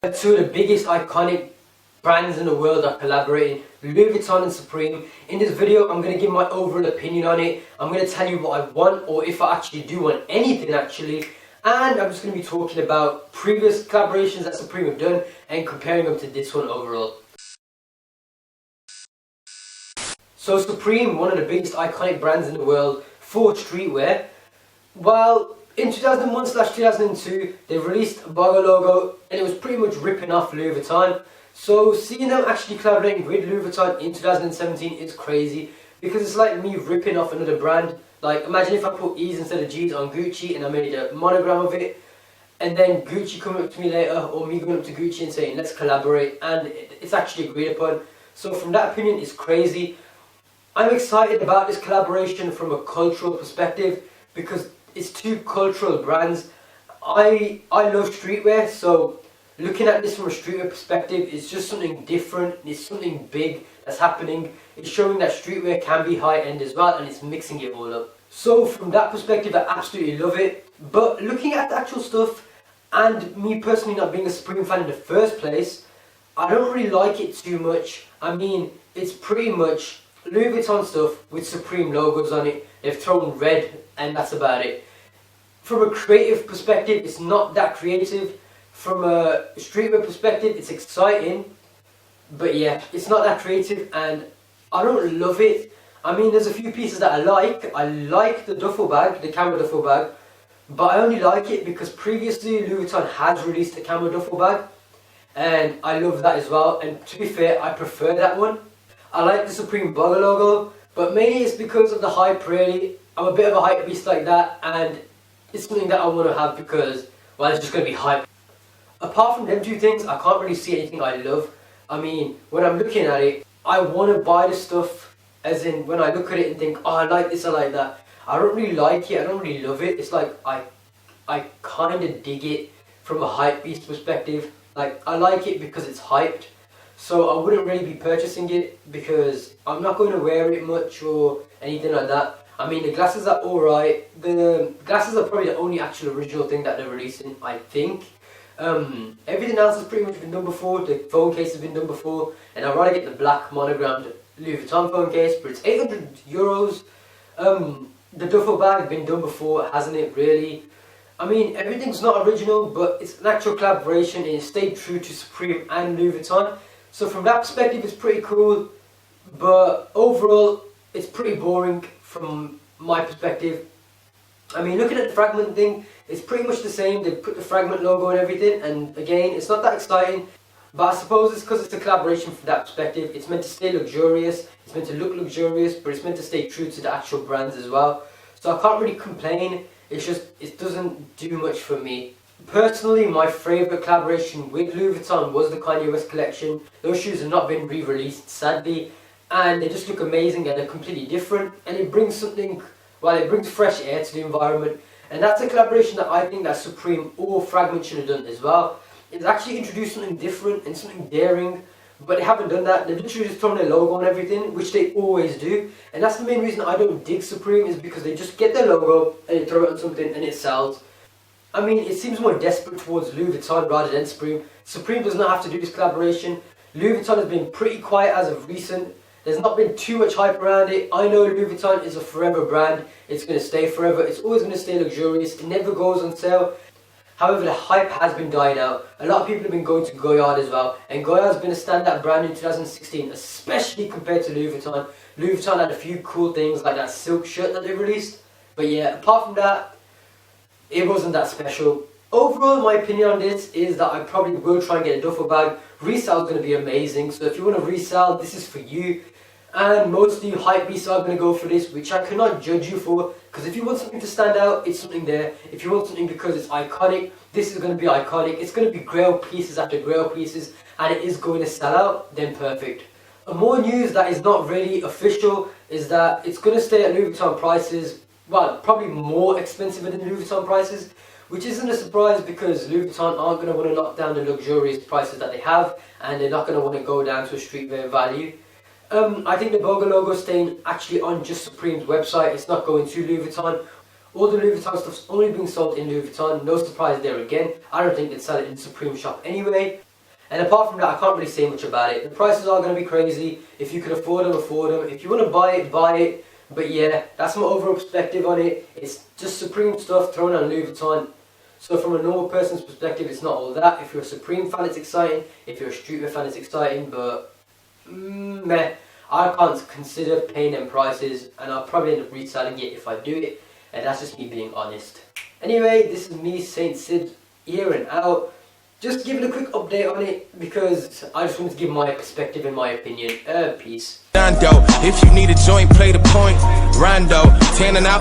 Two of the biggest iconic brands in the world are collaborating, Louis Vuitton and Supreme. In this video, I'm going to give my overall opinion on it. I'm going to tell you what I want, or if I actually do want anything actually. And I'm just going to be talking about previous collaborations that Supreme have done and comparing them to this one overall. So Supreme, one of the biggest iconic brands in the world for streetwear. Well, in 2001/2002, they released a Bogo logo and it was pretty much ripping off Louis Vuitton. So seeing them actually collaborating with Louis Vuitton in 2017 is crazy, because it's like me ripping off another brand. Like, imagine if I put E's instead of G's on Gucci and I made a monogram of it, and then Gucci coming up to me later, or me going up to Gucci and saying let's collaborate, and it's actually agreed upon. So from that opinion, it's crazy. I'm excited about this collaboration from a cultural perspective because it's two cultural brands. I love streetwear, so looking at this from a streetwear perspective is just something different. It's something big that's happening. It's showing that streetwear can be high end as well, and it's mixing it all up. So from that perspective, I absolutely love it. But looking at the actual stuff, and me personally not being a Supreme fan in the first place, I don't really like it too much. I mean, it's pretty much Louis Vuitton stuff with Supreme logos on it. They've thrown red and that's about it. From a creative perspective, it's not that creative. From a streetwear perspective, it's exciting, but yeah, it's not that creative and I don't love it. I mean, there's a few pieces that I like. I like the duffel bag, the camera duffel bag, but I only like it because previously Louis Vuitton has released a camera duffel bag and I love that as well, and to be fair, I prefer that one. I like the Supreme Bogo logo, but mainly it's because of the hype really. I'm a bit of a hype beast like that, and it's something that I want to have because, well, it's just going to be hype. Apart from them two things, I can't really see anything I love. I mean, when I'm looking at it, I want to buy the stuff, as in when I look at it and think, oh, I like this, I like that. I don't really like it, I don't really love it. It's like, I kind of dig it from a hype beast perspective. Like, I like it because it's hyped. So I wouldn't really be purchasing it because I'm not going to wear it much or anything like that. I mean, the glasses are alright. The glasses are probably the only actual original thing that they're releasing, I think. Everything else has pretty much been done before. The phone case has been done before, and I'd rather get the black monogrammed Louis Vuitton phone case, but it's €800. The duffel bag has been done before, hasn't it, really? I mean, everything's not original, but it's an actual collaboration and it stayed true to Supreme and Louis Vuitton. So from that perspective, it's pretty cool, but overall, it's pretty boring from my perspective. I mean, looking at the fragment thing, it's pretty much the same. They put the fragment logo and everything, and again, it's not that exciting, but I suppose it's because it's a collaboration from that perspective. It's meant to stay luxurious, it's meant to look luxurious, but it's meant to stay true to the actual brands as well. So I can't really complain, it's just, it doesn't do much for me. Personally, my favourite collaboration with Louis Vuitton was the Kanye West collection. Those shoes have not been re-released, sadly, and they just look amazing and they're completely different, and it brings something, well, it brings fresh air to the environment, and that's a collaboration that I think that Supreme or Fragment should have done as well. It's actually introduced something different and something daring, but they haven't done that. They've literally just thrown their logo on everything, which they always do, and that's the main reason I don't dig Supreme, is because they just get their logo and they throw it on something and it sells. I mean, it seems more desperate towards Louis Vuitton rather than Supreme. Supreme does not have to do this collaboration. Louis Vuitton has been pretty quiet as of recent. There's not been too much hype around it. I know Louis Vuitton is a forever brand. It's going to stay forever. It's always going to stay luxurious. It never goes on sale. However, the hype has been dying out. A lot of people have been going to Goyard as well. And Goyard has been a standout brand in 2016, especially compared to Louis Vuitton. Louis Vuitton had a few cool things like that silk shirt that they released. But yeah, apart from that, it wasn't that special. Overall, my opinion on this is that I probably will try and get a duffel bag. Resale is going to be amazing, so if you want to resell, this is for you. And most of you hypebeasts are going to go for this, which I cannot judge you for, because if you want something to stand out, it's something there. If you want something because it's iconic, this is going to be iconic. It's going to be grail pieces after grail pieces, and it is going to sell out, then perfect. More news that is not really official is that it's going to stay at Louis Vuitton prices. Well, probably more expensive than Louis Vuitton prices, which isn't a surprise because Louis Vuitton aren't going to want to knock down the luxurious prices that they have, and they're not going to want to go down to a streetwear value. I think the Bogo logo is staying actually on just Supreme's website. It's not going to Louis Vuitton. All the Louis Vuitton stuff's only being sold in Louis Vuitton. No surprise there again. I don't think they'd sell it in Supreme shop anyway. And apart from that, I can't really say much about it. The prices are going to be crazy. If you can afford them, afford them. If you want to buy it, buy it. But yeah, that's my overall perspective on it. It's just Supreme stuff thrown on Louis Vuitton. So from a normal person's perspective, it's not all that. If you're a Supreme fan, it's exciting. If you're a streetwear fan, it's exciting. But meh, I can't consider paying them prices, and I'll probably end up reselling it if I do it. And that's just me being honest. Anyway, this is me, Saint Sid, here and out. Just giving a quick update on it because I just wanted to give my perspective and my opinion. Peace. If you need a joint, play the point. Rondo, tanning out.